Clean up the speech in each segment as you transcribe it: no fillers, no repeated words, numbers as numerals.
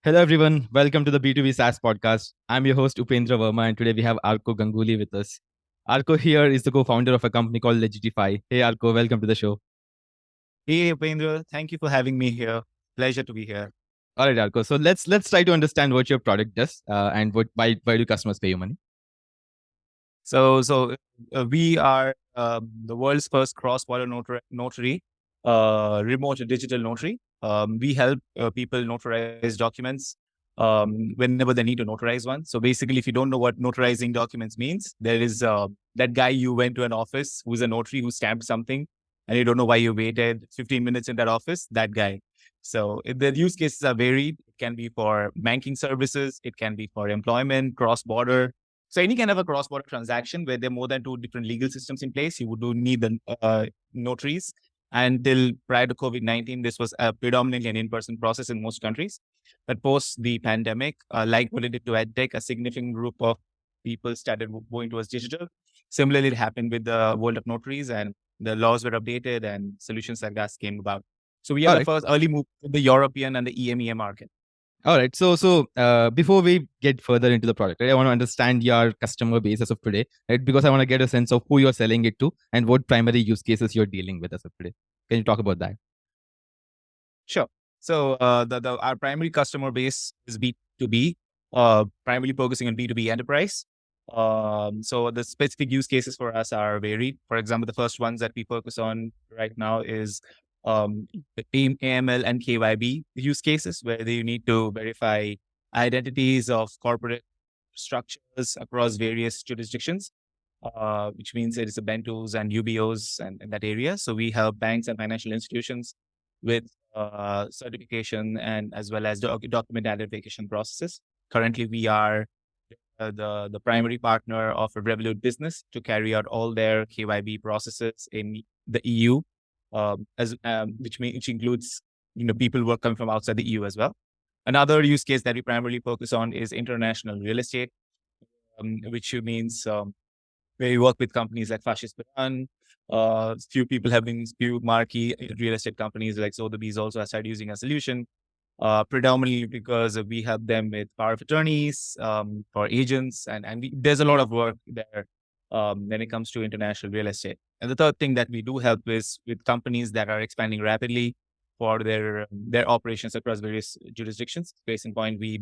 Hello, everyone. Welcome to the B2B SaaS podcast. I'm your host, Upendra Verma, and today we have Arko Ganguli with us. Arko here is the co founder of a company called Legitify. Hey, Arko, welcome to the show. Hey, Upendra, thank you for having me here. Pleasure to be here. All right, Arko. So let's try to understand what your product does and why do customers pay you money. So we are the world's first cross-border notary, remote digital notary. We help people notarize documents whenever they need to notarize one. So basically, if you don't know what notarizing documents means, there is that guy you went to an office who's a notary who stamped something, and you don't know why you waited 15 minutes in that office. That guy. So the use cases are varied. It can be for banking services. It can be for employment, cross-border. So any kind of a cross-border transaction where there are more than two different legal systems in place, you would need the notaries. Until prior to COVID-19, this was predominantly an in-person process in most countries. But post the pandemic, like what it did to EdTech, a significant group of people started going towards digital. Similarly, it happened with the world of notaries, and the laws were updated and solutions like that came about. So we are All the right. first early move to the European and the EMEA market. All right. So before we get further into the product, right, I want to understand your customer base as of today, right? Because I want to get a sense of who you're selling it to and what primary use cases you're dealing with as of today. Can you talk about that? Sure. So our primary customer base is B2B, primarily focusing on B2B enterprise. So the specific use cases for us are varied. For example, the first ones that we focus on right now is the AML and KYB use cases, where you need to verify identities of corporate structures across various jurisdictions, which means it is the Bentos and UBOs and in that area. So we help banks and financial institutions with certification and as well as document identification processes. Currently, we are the primary partner of a Revolut business to carry out all their KYB processes in the EU, which includes people who are coming from outside the EU as well. Another use case that we primarily focus on is international real estate, which means where we work with companies like Fascist Baran. Few marquee real estate companies like Sotheby's also have started using a solution, predominantly because we help them with power of attorneys for agents, and there's a lot of work there when it comes to international real estate. And the third thing that we do help is with companies that are expanding rapidly for their operations across various jurisdictions. Case in point, we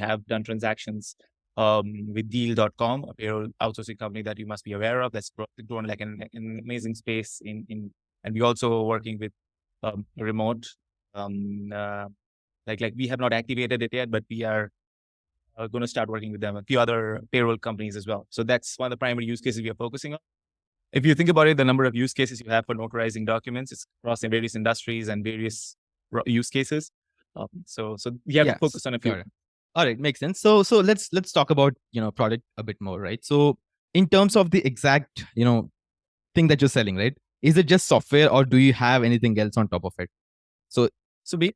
have done transactions with Deal.com, a payroll outsourcing company that you must be aware of. That's grown like an amazing space and we also working with remote. Like we have not activated it yet, but we are going to start working with them. A few other payroll companies as well. So that's one of the primary use cases we are focusing on. If you think about it, the number of use cases you have for notarizing documents is across various industries and various use cases. So we have to focus on a few. All right, makes sense. So let's talk about product a bit more, right? So in terms of the exact thing that you're selling, right? Is it just software or do you have anything else on top of it? So sorry.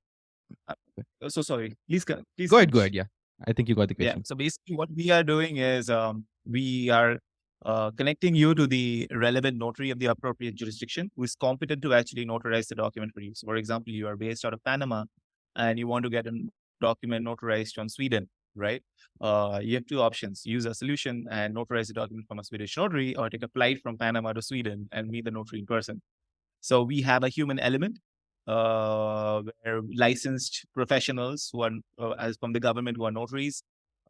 Please go ahead. Yeah, I think you got the question. Yeah. So basically, what we are doing is we are connecting you to the relevant notary of the appropriate jurisdiction who is competent to actually notarize the document for you. So, for example, you are based out of Panama and you want to get a document notarized from Sweden, right? You have two options: use a solution and notarize the document from a Swedish notary, or take a flight from Panama to Sweden and meet the notary in person. So we have a human element where licensed professionals who are as from the government who are notaries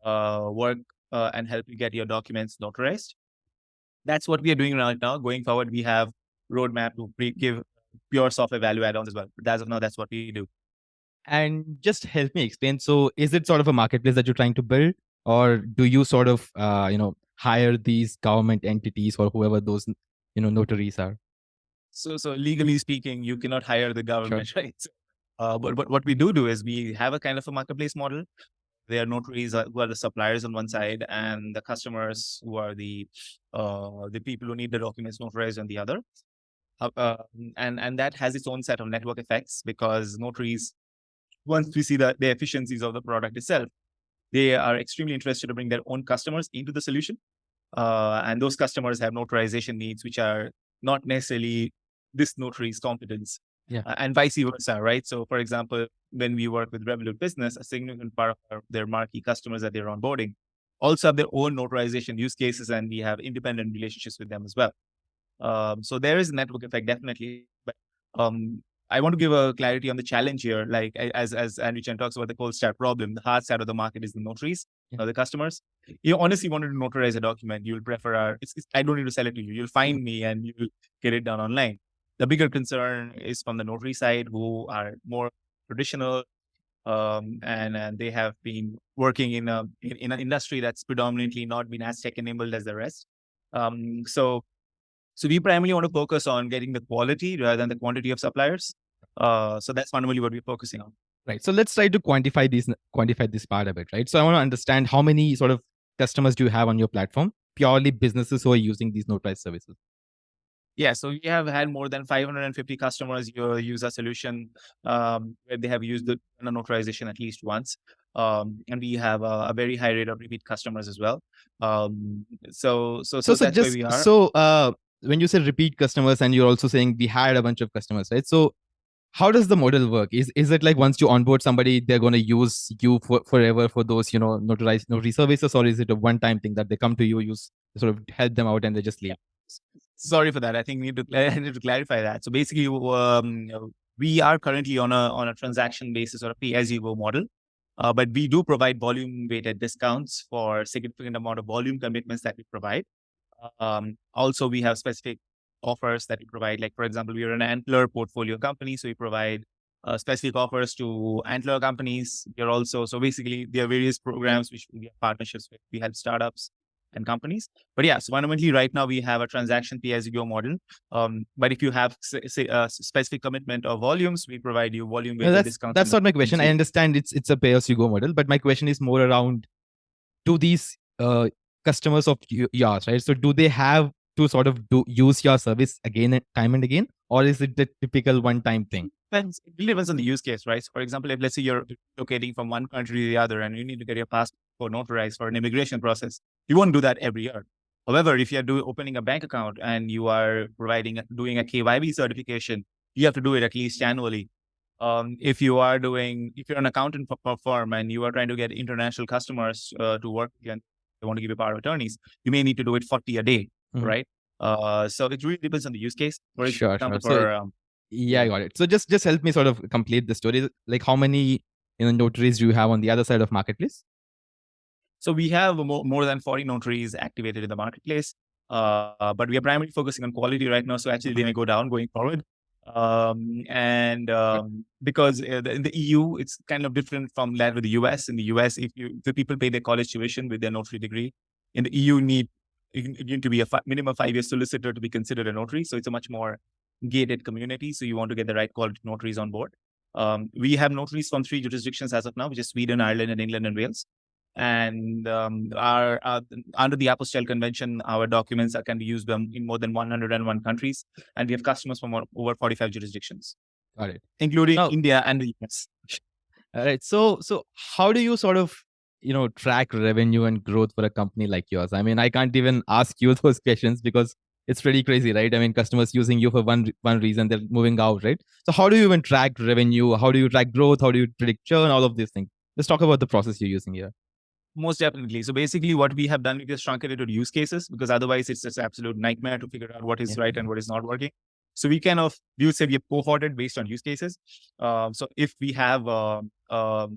work and help you get your documents notarized. That's what we are doing right now. Going forward, we have roadmap to give pure software value add-ons as well. But as of now, that's what we do. And just help me explain. So is it sort of a marketplace that you're trying to build, or do you sort of hire these government entities or whoever those notaries are? So legally speaking, you cannot hire the government, sure. Right? But what we do is we have a kind of a marketplace model. There are notaries who are the suppliers on one side, and the customers who are the people who need the documents notarized on the other. And that has its own set of network effects, because notaries, once we see the efficiencies of the product itself, they are extremely interested to bring their own customers into the solution. And those customers have notarization needs, which are not necessarily this notary's competence. Yeah. And vice versa, right? So, for example, when we work with Revolut Business, a significant part of their marquee customers that they're onboarding also have their own notarization use cases, and we have independent relationships with them as well. So there is a network effect, definitely. But I want to give a clarity on the challenge here. Like as Andrew Chen talks about the cold start problem, the hard side of the market is the notaries, the customers. You honestly wanted to notarize a document, you'll prefer I don't need to sell it to you. You'll find me and you'll get it done online. The bigger concern is from the notary side, who are more traditional, and they have been working in an industry that's predominantly not been as tech enabled as the rest. So we primarily want to focus on getting the quality rather than the quantity of suppliers. So that's fundamentally what we're focusing on. Right. So let's try to quantify this part of it, right? So I want to understand how many sort of customers do you have on your platform, purely businesses who are using these notarized services. Yeah, so we have had more than 550 customers use our solution, where they have used the notarization at least once. And we have a very high rate of repeat customers as well. So that's where we are. So when you say repeat customers, and you're also saying we had a bunch of customers, right? So how does the model work? Is it like once you onboard somebody, they're going to use you forever for those, notary services, or is it a one-time thing that they come to you, you sort of help them out, and they just leave? Sorry for that. I think I need to clarify that. So basically, we are currently on a transaction basis or a pay-as-you-go model, but we do provide volume-weighted discounts for significant amount of volume commitments that we provide. Also, we have specific offers that we provide. Like, for example, we are an Antler portfolio company, so we provide specific offers to Antler companies. We are also, so basically, there are various programs which we have partnerships with. We help startups and companies. But yeah, so fundamentally, right now we have a transaction pay-as-you-go model. But if you have, say a specific commitment of volumes, we provide you volume-weighted discounts. That's not my question. I understand it's a pay-as-you-go model, but my question is more around, do these customers of yours, right? So do they have to sort of use your service again and time and again, or is it the typical one-time thing? It really depends on the use case, right? So for example, if let's say you're locating from one country to the other and you need to get your passport notarized for an immigration process, you won't do that every year. However, if you're opening a bank account and you are doing a KYB certification, you have to do it at least annually. If you're an accountant firm and you are trying to get international customers to work and they want to give you power of attorneys, you may need to do it 40 a day, right? So it really depends on the use case. For example, yeah, I got it. So just help me sort of complete the story. Like, how many notaries do you have on the other side of marketplace? So we have more than 40 notaries activated in the marketplace, but we are primarily focusing on quality right now. So actually, they may go down going forward. Because in the EU, it's kind of different from that with the US. In the US, the people pay their college tuition with their notary degree. In the EU, you need to be a minimum 5 years solicitor to be considered a notary. So it's a much more gated community. So you want to get the right quality notaries on board. We have notaries from 3 jurisdictions as of now, which is Sweden, Ireland, and England and Wales. And under the Apostille Convention, our documents can be used in more than 101 countries, and we have customers from over 45 jurisdictions. Got it. Including India and the US. All right. So how do you sort of track revenue and growth for a company like yours? I mean, I can't even ask you those questions because it's pretty crazy, right? I mean, customers using you for one reason, they're moving out, right? So how do you even track revenue? How do you track growth? How do you predict churn? All of these things. Let's talk about the process you're using here. Most definitely. So basically what we have done, we just shrunk it into use cases, because otherwise it's just absolute nightmare to figure out what is right and what is not working. So we would say we have cohorted based on use cases. So if we have, for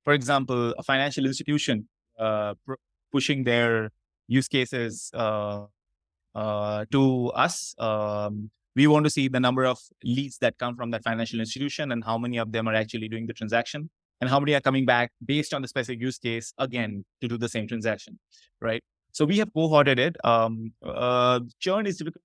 example, a financial institution pushing their use cases to us, we want to see the number of leads that come from that financial institution and how many of them are actually doing the transaction, and how many are coming back based on the specific use case again to do the same transaction, right? So we have cohorted it. Churn is difficult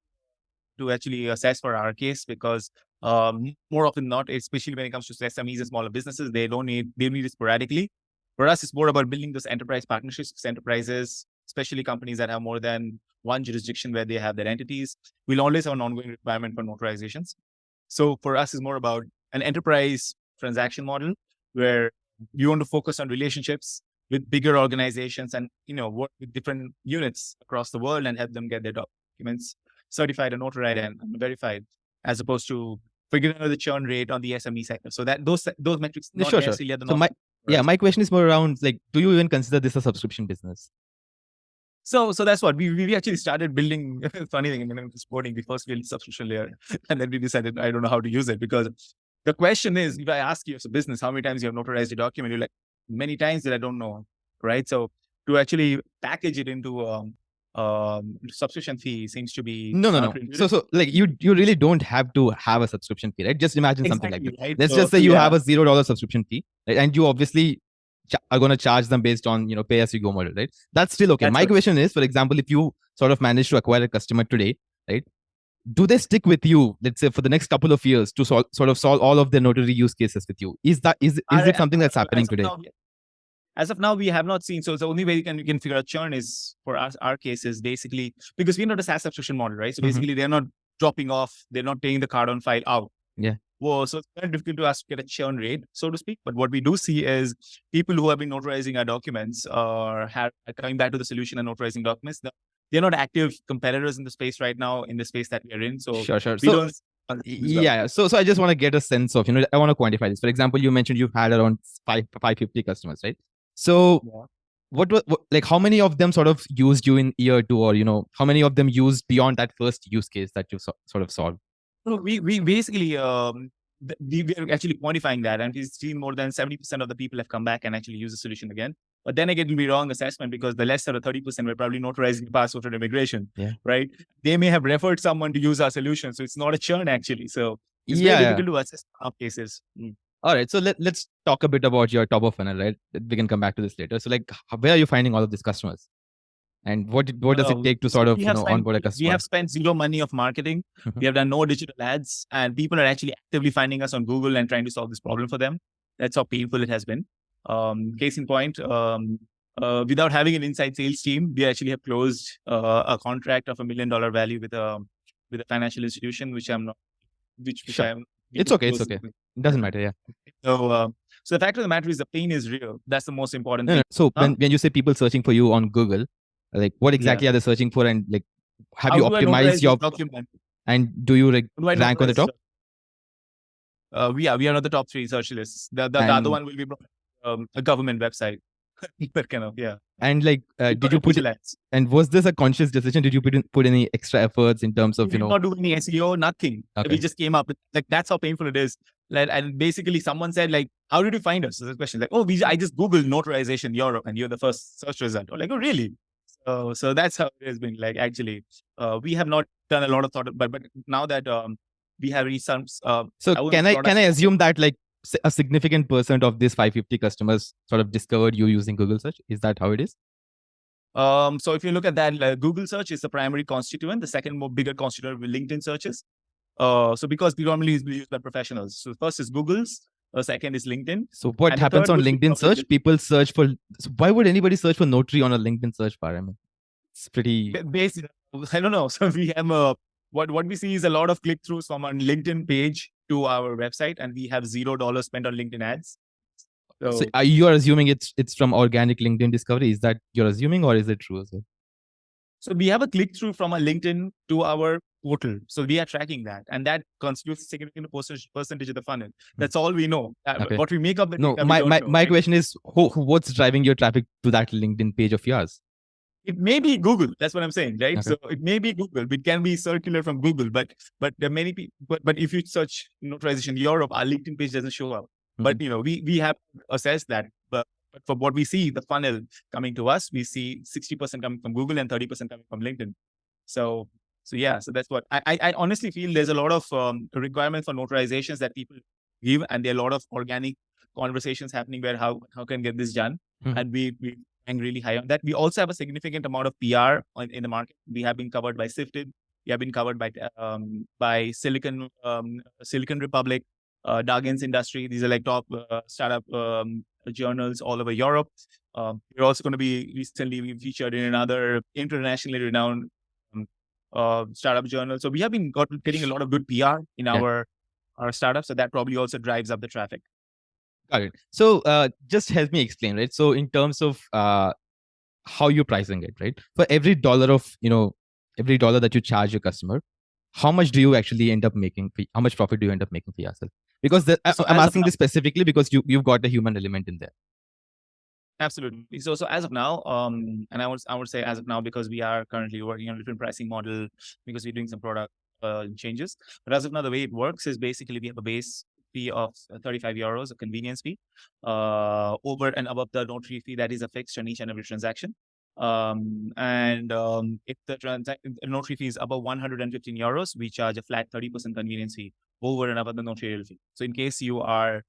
to actually assess for our case because more often not, especially when it comes to SMEs and smaller businesses, they need it sporadically. For us, it's more about building those enterprise partnerships with enterprises, especially companies that have more than one jurisdiction where they have their entities. We'll always have an ongoing requirement for notarizations. So for us, it's more about an enterprise transaction model where you want to focus on relationships with bigger organizations and work with different units across the world and help them get their documents certified and notarized and verified, as opposed to figuring out the churn rate on the SME sector. So that those metrics not Sure. necessarily are the So normal. my question is more around like, do you even consider this a subscription business? So that's what we actually started building. Funny thing, when I was sporting, we first built subscription layer, and then we decided I don't know how to use it, because the question is, if I ask you as a business, how many times you have notarized a document, you're like, many times that I don't know, right? So to actually package it into subscription fee seems to be No. counterintuitive. So like you really don't have to have a subscription fee, right? Just imagine something like Exactly, this. right? Let's So just say you yeah, have a $0 subscription fee, right? And you obviously are going to charge them based on pay as you go model, right? That's still okay. that's My what. question is, for example, if you sort of manage to acquire a customer today, right? Do they stick with you, let's say, for the next couple of years to sort of solve all of their notary use cases with you? Is it something that's happening today? As of now, we have not seen. So the only way you can figure out churn is for us. Our case is basically because we're not a SaaS subscription model, right? So basically, they're not dropping off. They're not taking the card on file out. Yeah. Well, so it's very difficult to us to get a churn rate, so to speak. But what we do see is people who have been notarizing our documents are coming back to the solution and notarizing documents. They're not active competitors in the space right now, in the space that we are in. So Sure. we don't. Yeah. So I just want to get a sense of, I want to quantify this. For example, you mentioned you've had around 550 customers, right? So what like how many of them sort of used you in year 2, or how many of them used beyond that first use case that you sort of solved? So we basically we are actually quantifying that, and we've seen more than 70% of the people have come back and actually use the solution again. But then again, it'll be wrong assessment, because the less than 30% were probably notarizing the passport and immigration. Yeah. Right? They may have referred someone to use our solution, so it's not a churn actually. So it's Yeah, very yeah. difficult to assess our cases. All right. So let's talk a bit about your top of funnel, right? We can come back to this later. So like, where are you finding all of these customers? And what does it take to sort of onboard a customer? We have spent zero money of marketing. We have done no digital ads, and people are actually actively finding us on Google and trying to solve this problem for them. That's how painful it has been. Case in point, without having an inside sales team, we actually have closed a contract of $1 million value with a financial institution, which I'm not. Which I am. It's okay. It doesn't matter. Yeah. So the fact of the matter is, the pain is real. That's the most important thing. So when you say people searching for you on Google, like what exactly are they searching for, and like have you optimized your document? And do you rank on the top? We are not the top 3 search lists. The other one will be a government website. That kind of, yeah. And like, did you put it, and was this a conscious decision? Did you put any extra efforts in terms of, we did not do any SEO, nothing. Okay. We just came up with, like, that's how painful it is. Like, and basically someone said, like, how did you find us? So the question, like, I just Googled notarization Europe and you're the first search result. Or like, oh, really? So that's how it has been. Like, actually, we have not done a lot of thought, but now that we have reached some. So can I assume that like a significant percent of these 550 customers sort of discovered you using Google search? Is that how it is? So if you look at that, Google search is the primary constituent. The second bigger constituent will be LinkedIn searches. So because predominantly is used by professionals. So first is Google's. Second is LinkedIn. So what happens on LinkedIn search? People search for. So why would anybody search for notary on a LinkedIn search bar? I mean, it's pretty. Basically, I don't know. So we have what we see is a lot of click throughs from our LinkedIn page to our website, and we have $0 spent on LinkedIn ads. So you are assuming it's from organic LinkedIn discovery? Is that you're assuming, or is it true as well? So we have a click through from a LinkedIn to our portal. So we are tracking that, and that constitutes a significant percentage of the funnel. That's all we know. Okay. What we make up the data, my question is, what's driving your traffic to that LinkedIn page of yours? It may be Google. That's what I'm saying, right? Okay. So it may be Google. It can be circular from Google, but there are many people. But if you search notarization Europe, our LinkedIn page doesn't show up. But we have assessed that. But for what we see, the funnel coming to us, we see 60% coming from Google and 30% coming from LinkedIn. So yeah. So that's what I honestly feel. There's a lot of requirements for notarizations that people give, and there are a lot of organic conversations happening where how can get this done, and we rank really high on that. We also have a significant amount of PR in the market. We have been covered by Sifted. We have been covered by Silicon Republic, Dagens Industry. These are like top startup journals all over Europe. We're also going to be recently featured in another internationally renowned startup journal. So we have been getting a lot of good PR in our startup. So that probably also drives up the traffic. Got it. So just help me explain, right? So in terms of how you're pricing it, right? For every dollar of, every dollar that you charge your customer, how much do you actually end up making? How much profit do you end up making for yourself? Because I'm as of asking now, this specifically because you've got a human element in there. absolutely. So as of now, and I would say as of now, because we are currently working on a different pricing model, because we're doing some product changes. But as of now, the way it works is basically we have a base fee of 35 euros, a convenience fee, over and above the notary fee that is a fixed on each and every transaction. If the notary fee is above 115 euros, we charge a flat 30% convenience fee over and above the notarial fee. So in case you are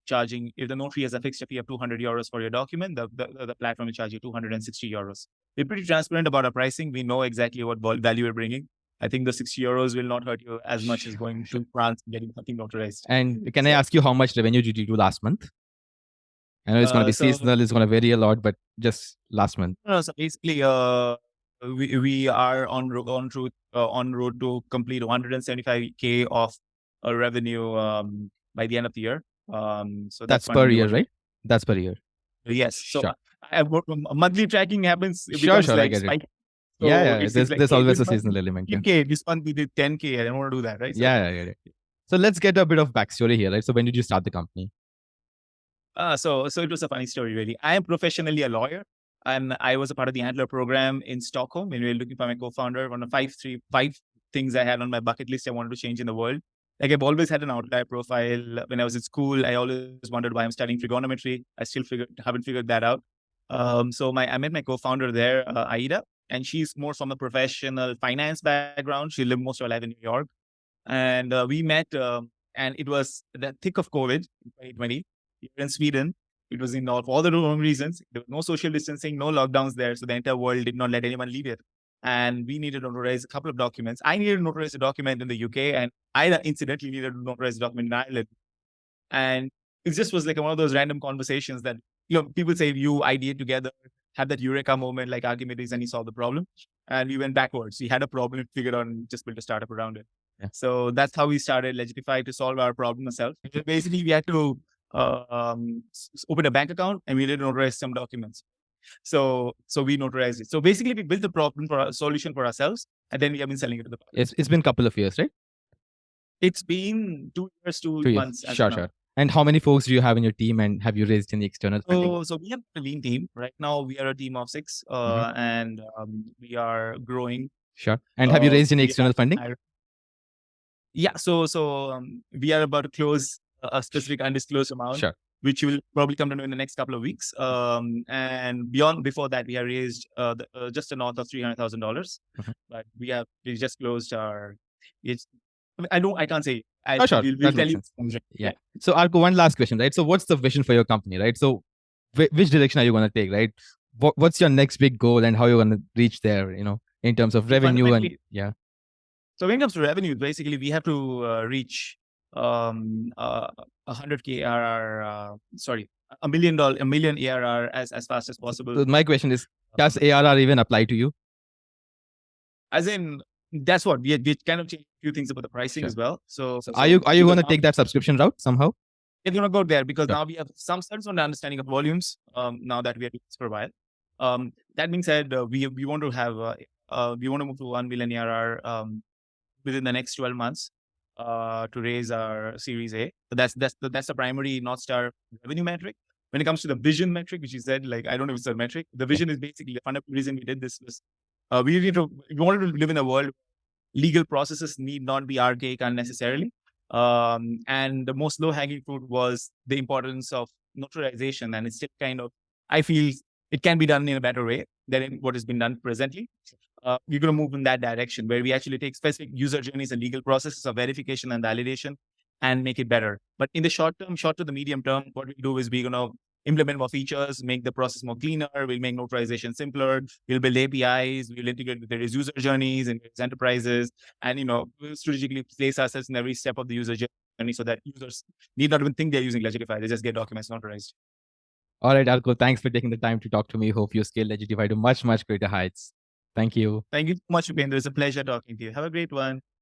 charging, if the notary has a fixed fee of 200 euros for your document, the platform will charge you 260 euros. We're pretty transparent about our pricing. We know exactly what value we're bringing. I think the 60 euros will not hurt you as much as going to France and getting something notarized. And can I ask you how much revenue did you do last month? I know it's going to be So seasonal, it's going to vary a lot, but just last month. so basically, we are on road to complete 175K of revenue by the end of the year. So That's per finally year, what. right? That's per year. Yes. So Sure. monthly tracking happens. It Sure, becomes I like get it. spike. So Yeah. it's like, There's hey, always this a month seasonal we did element. Yeah. 15K, this month we did 10K. I don't want to do that, right? So, Yeah, I get it. So let's get a bit of backstory here, right? So when did you start the company? So it was a funny story, really. I am professionally a lawyer, and I was a part of the Antler program in Stockholm when we were looking for my co-founder. One of five things I had on my bucket list I wanted to change in the world. Like I've always had an outlier profile. When I was at school, I always wondered why I'm studying trigonometry. I still haven't figured that out. So I met my co-founder there, Aida, and she's more from a professional finance background. She lived most of her life in New York, and we met. And it was the thick of COVID in 2020 here in Sweden. It was for all the wrong reasons. There was no social distancing, no lockdowns there. So the entire world did not let anyone leave it. And we needed to notarize a couple of documents. I needed to notarize a document in the UK, and I incidentally needed to notarize a document in Ireland. And it just was like one of those random conversations that, people say you ideate together, have that eureka moment like Archimedes, and he solved the problem. And we went backwards. We had a problem, figured out, and just built a startup around it. Yeah. So that's how we started Legitify, to solve our problem ourselves. Basically, we had to open a bank account, and we did notarize some documents. So we notarized it. So basically, we built the problem for a solution for ourselves, and then we have been selling it to the public. It's been a couple of years, right? It's been 2 years, 2 months. Sure. And how many folks do you have in your team, and have you raised any external funding? So we have a lean team. Right now, we are a team of 6, and we are growing. Sure. And have you raised any external funding? Yeah. So we are about to close a specific undisclosed amount, Sure. which will probably come to know in the next couple of weeks. And before that, we have raised just north of $300,000. But we just closed our. I can't say. Sure. We'll tell you. Yeah. So Arko, one last question, right? So what's the vision for your company, right? So which direction are you going to take, right? What's your next big goal, and how you're going to reach there, in terms of revenue and yeah. So when it comes to revenue, basically we have to reach 100K ARR. $1 million ARR as fast as possible. So my question is, does ARR even apply to you? As in, that's what we kind of changed a few things about the pricing as well. So are you going to take that subscription route somehow? It's going to go there because now we have some sense on the understanding of volumes. Now that we have this for a while. That being said, we want to have we want to move to 1 million ARR within the next 12 months to raise our Series A. So that's the primary North Star revenue metric. When it comes to the vision metric, which you said, like, I don't know if it's a metric. The vision is basically the fundamental reason we did this was we wanted to live in a world where legal processes need not be archaic unnecessarily. And the most low-hanging fruit was the importance of notarization. And it's still I feel it can be done in a better way than what has been done presently. We're going to move in that direction where we actually take specific user journeys and legal processes of verification and validation and make it better. But in the short to the medium term, what we do is we're going to implement more features, make the process more cleaner. We'll make notarization simpler. We'll build APIs. We'll integrate with various user journeys and enterprises, and we'll strategically place ourselves in every step of the user journey so that users need not even think they're using Legitify. They just get documents notarized. All right, Arko, thanks for taking the time to talk to me. Hope you scale Legitify to much, much greater heights. Thank you. Thank you so much, Upendra. It's a pleasure talking to you. Have a great one.